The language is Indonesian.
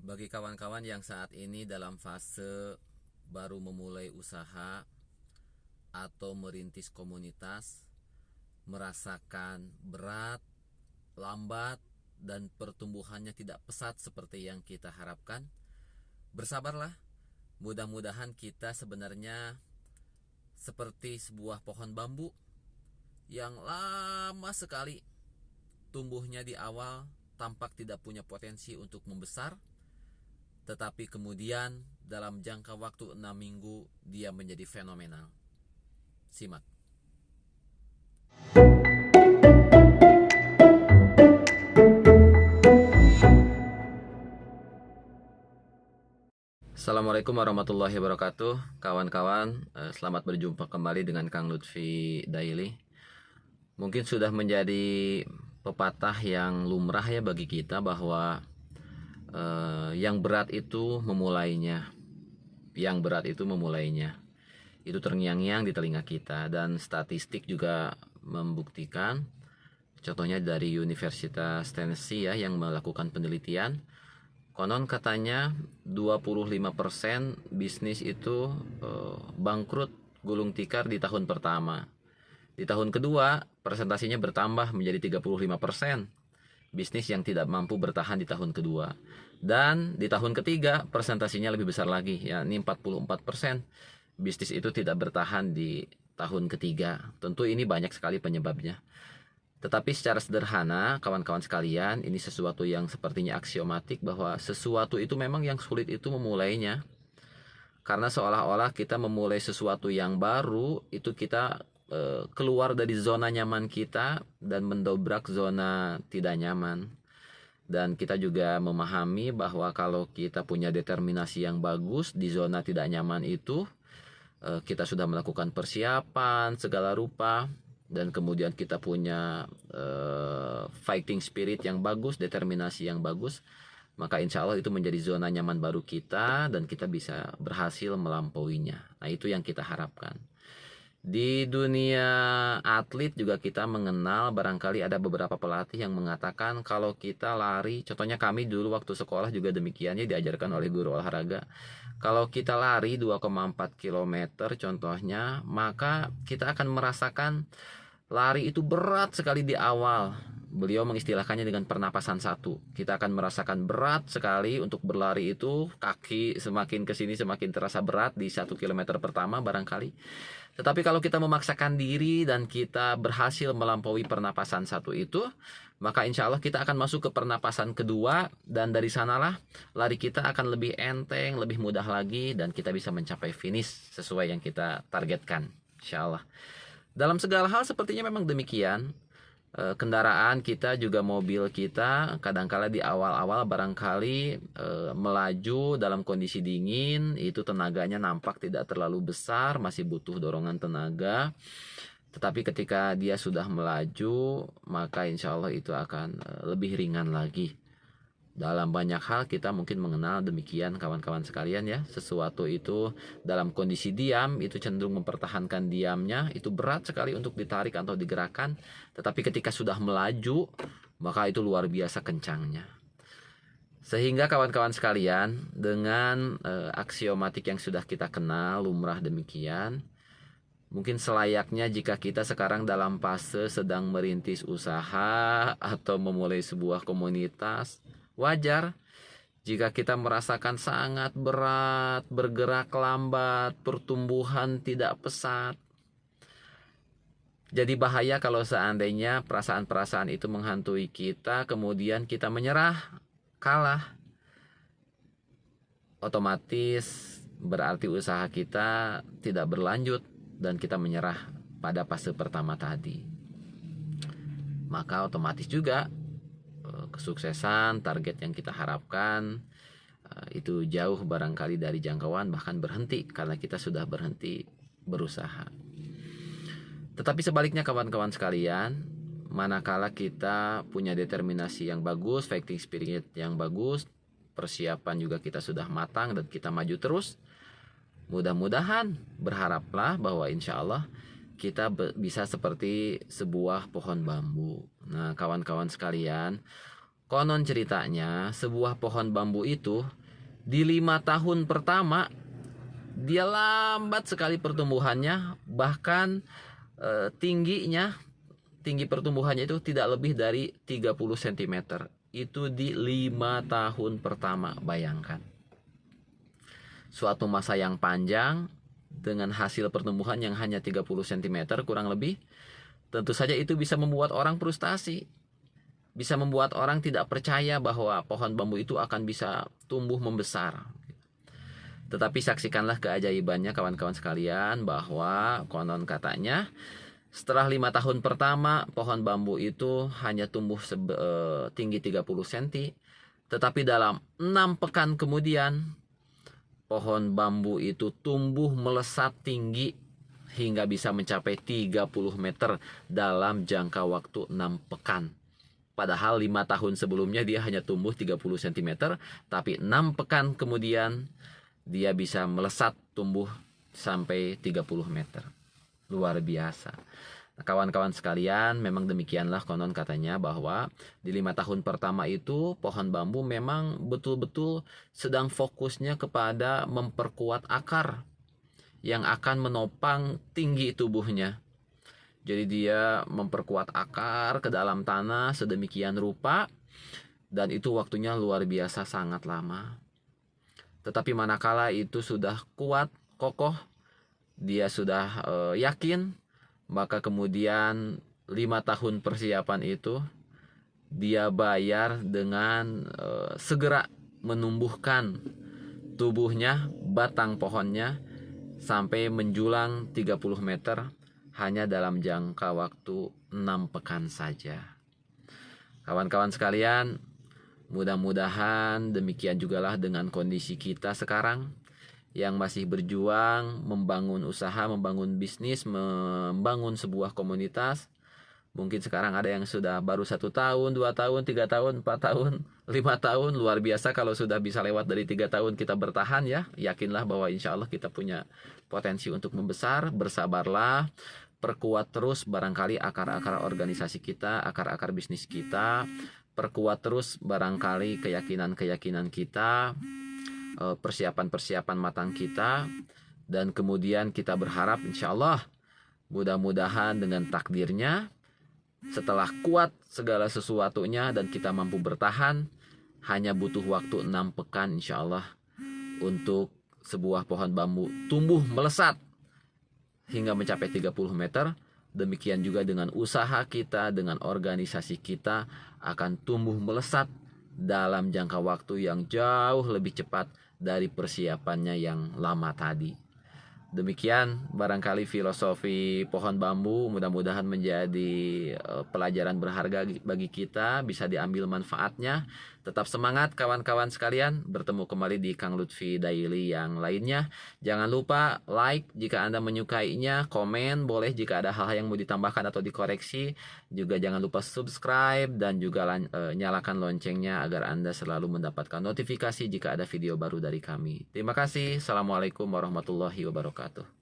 Bagi kawan-kawan yang saat ini dalam fase baru memulai usaha atau merintis komunitas, merasakan berat, lambat, dan pertumbuhannya tidak pesat seperti yang kita harapkan, bersabarlah. Mudah-mudahan kita sebenarnya seperti sebuah pohon bambu yang lama sekali tumbuhnya di awal, tampak tidak punya potensi untuk membesar, tetapi kemudian dalam jangka waktu 6 minggu dia menjadi fenomenal. Simak. Assalamualaikum warahmatullahi wabarakatuh. Kawan-kawan, selamat berjumpa kembali dengan Kang Lutfi Daily. Mungkin sudah menjadi pepatah yang lumrah ya bagi kita bahwa yang berat itu memulainya. Yang berat itu memulainya. Itu terngiang-ngiang di telinga kita, dan statistik juga membuktikan. Contohnya dari Universitas Tennessee ya, yang melakukan penelitian. Konon katanya 25% bisnis itu bangkrut gulung tikar di tahun pertama. Di tahun kedua presentasinya bertambah menjadi 35% bisnis yang tidak mampu bertahan di tahun kedua. Dan di tahun ketiga presentasinya lebih besar lagi, yakni 44% bisnis itu tidak bertahan di tahun ketiga. Tentu ini banyak sekali penyebabnya. Tetapi secara sederhana, kawan-kawan sekalian, ini sesuatu yang sepertinya aksiomatik bahwa sesuatu itu memang yang sulit itu memulainya. Karena seolah-olah kita memulai sesuatu yang baru, itu kita keluar dari zona nyaman kita dan mendobrak zona tidak nyaman. Dan kita juga memahami bahwa kalau kita punya determinasi yang bagus di zona tidak nyaman itu, kita sudah melakukan persiapan segala rupa, dan kemudian kita punya fighting spirit yang bagus, determinasi yang bagus, maka insya Allah itu menjadi zona nyaman baru kita dan kita bisa berhasil melampauinya. Nah, itu yang kita harapkan. Di dunia atlet juga kita mengenal, barangkali ada beberapa pelatih yang mengatakan kalau kita lari, contohnya kami dulu waktu sekolah juga demikiannya diajarkan oleh guru olahraga. Kalau kita lari 2,4 km contohnya, maka kita akan merasakan lari itu berat sekali di awal. Beliau mengistilahkannya dengan pernapasan satu. Kita akan merasakan berat sekali untuk berlari itu, kaki semakin kesini semakin terasa berat di 1 km pertama barangkali. Tetapi kalau kita memaksakan diri dan kita berhasil melampaui pernapasan satu itu, maka insya Allah kita akan masuk ke pernapasan kedua, dan dari sanalah lari kita akan lebih enteng, lebih mudah lagi, dan kita bisa mencapai finish sesuai yang kita targetkan, insya Allah. Dalam segala hal sepertinya memang demikian. Kendaraan kita juga, mobil kita kadangkala di awal-awal barangkali melaju dalam kondisi dingin, itu tenaganya nampak tidak terlalu besar, masih butuh dorongan tenaga. Tetapi ketika dia sudah melaju, maka insya Allah itu akan lebih ringan lagi. Dalam banyak hal kita mungkin mengenal demikian, kawan-kawan sekalian ya. Sesuatu itu dalam kondisi diam itu cenderung mempertahankan diamnya, itu berat sekali untuk ditarik atau digerakkan. Tetapi ketika sudah melaju, maka itu luar biasa kencangnya. Sehingga kawan-kawan sekalian, dengan aksiomatik yang sudah kita kenal, lumrah demikian, mungkin selayaknya jika kita sekarang dalam fase sedang merintis usaha atau memulai sebuah komunitas, wajar jika kita merasakan sangat berat, bergerak lambat, pertumbuhan tidak pesat. Jadi bahaya kalau seandainya perasaan-perasaan itu menghantui kita, kemudian kita menyerah, kalah. Otomatis berarti usaha kita tidak berlanjut dan kita menyerah pada fase pertama tadi. Maka otomatis juga kesuksesan, target yang kita harapkan itu jauh barangkali dari jangkauan, bahkan berhenti karena kita sudah berhenti berusaha. Tetapi sebaliknya kawan-kawan sekalian, manakala kita punya determinasi yang bagus, fighting spirit yang bagus, persiapan juga kita sudah matang dan kita maju terus, mudah-mudahan berharaplah bahwa insya Allah kita bisa seperti sebuah pohon bambu. Nah, kawan-kawan sekalian, konon ceritanya sebuah pohon bambu itu Di 5 tahun pertama dia lambat sekali pertumbuhannya, bahkan tinggi pertumbuhannya itu tidak lebih dari 30 cm. Itu di 5 tahun pertama, bayangkan. Suatu masa yang panjang dengan hasil pertumbuhan yang hanya 30 cm kurang lebih. Tentu saja itu bisa membuat orang frustasi. Bisa membuat orang tidak percaya bahwa pohon bambu itu akan bisa tumbuh membesar. Tetapi saksikanlah keajaibannya kawan-kawan sekalian, bahwa konon katanya setelah 5 tahun pertama pohon bambu itu hanya tumbuh tinggi 30 cm. Tetapi dalam 6 pekan kemudian pohon bambu itu tumbuh melesat tinggi hingga bisa mencapai 30 meter dalam jangka waktu 6 pekan. Padahal 5 tahun sebelumnya dia hanya tumbuh 30 cm, tapi 6 pekan kemudian dia bisa melesat tumbuh sampai 30 meter. Luar biasa. Nah, kawan-kawan sekalian, memang demikianlah konon katanya, bahwa di 5 tahun pertama itu pohon bambu memang betul-betul sedang fokusnya kepada memperkuat akar yang akan menopang tinggi tubuhnya. Jadi dia memperkuat akar ke dalam tanah sedemikian rupa, dan itu waktunya luar biasa sangat lama. Tetapi manakala itu sudah kuat, kokoh, dia sudah yakin, maka kemudian 5 tahun persiapan itu dia bayar dengan segera menumbuhkan tubuhnya, batang pohonnya, sampai menjulang 30 meter hanya dalam jangka waktu 6 pekan saja. Kawan-kawan sekalian, mudah-mudahan demikian jugalah dengan kondisi kita sekarang yang masih berjuang membangun usaha, membangun bisnis, membangun sebuah komunitas. Mungkin sekarang ada yang sudah baru 1 tahun, 2 tahun, 3 tahun, 4 tahun, 5 tahun. Luar biasa kalau sudah bisa lewat dari 3 tahun kita bertahan ya. Yakinlah bahwa insya Allah kita punya potensi untuk membesar. Bersabarlah, perkuat terus barangkali akar-akar organisasi kita, akar-akar bisnis kita. Perkuat terus barangkali keyakinan-keyakinan kita, persiapan-persiapan matang kita. Dan kemudian kita berharap insya Allah, mudah-mudahan dengan takdirnya, setelah kuat segala sesuatunya dan kita mampu bertahan, hanya butuh waktu 6 pekan insya Allah untuk sebuah pohon bambu tumbuh melesat hingga mencapai 30 meter. Demikian juga dengan usaha kita, dengan organisasi kita akan tumbuh melesat dalam jangka waktu yang jauh lebih cepat dari persiapannya yang lama tadi. Demikian barangkali filosofi pohon bambu, mudah-mudahan menjadi pelajaran berharga bagi kita, bisa diambil manfaatnya. Tetap semangat kawan-kawan sekalian, bertemu kembali di Kang Lutfi Daily yang lainnya. Jangan lupa like jika Anda menyukainya, komen boleh jika ada hal-hal yang mau ditambahkan atau dikoreksi. Juga jangan lupa subscribe dan juga nyalakan loncengnya agar Anda selalu mendapatkan notifikasi jika ada video baru dari kami. Terima kasih. Assalamualaikum warahmatullahi wabarakatuh.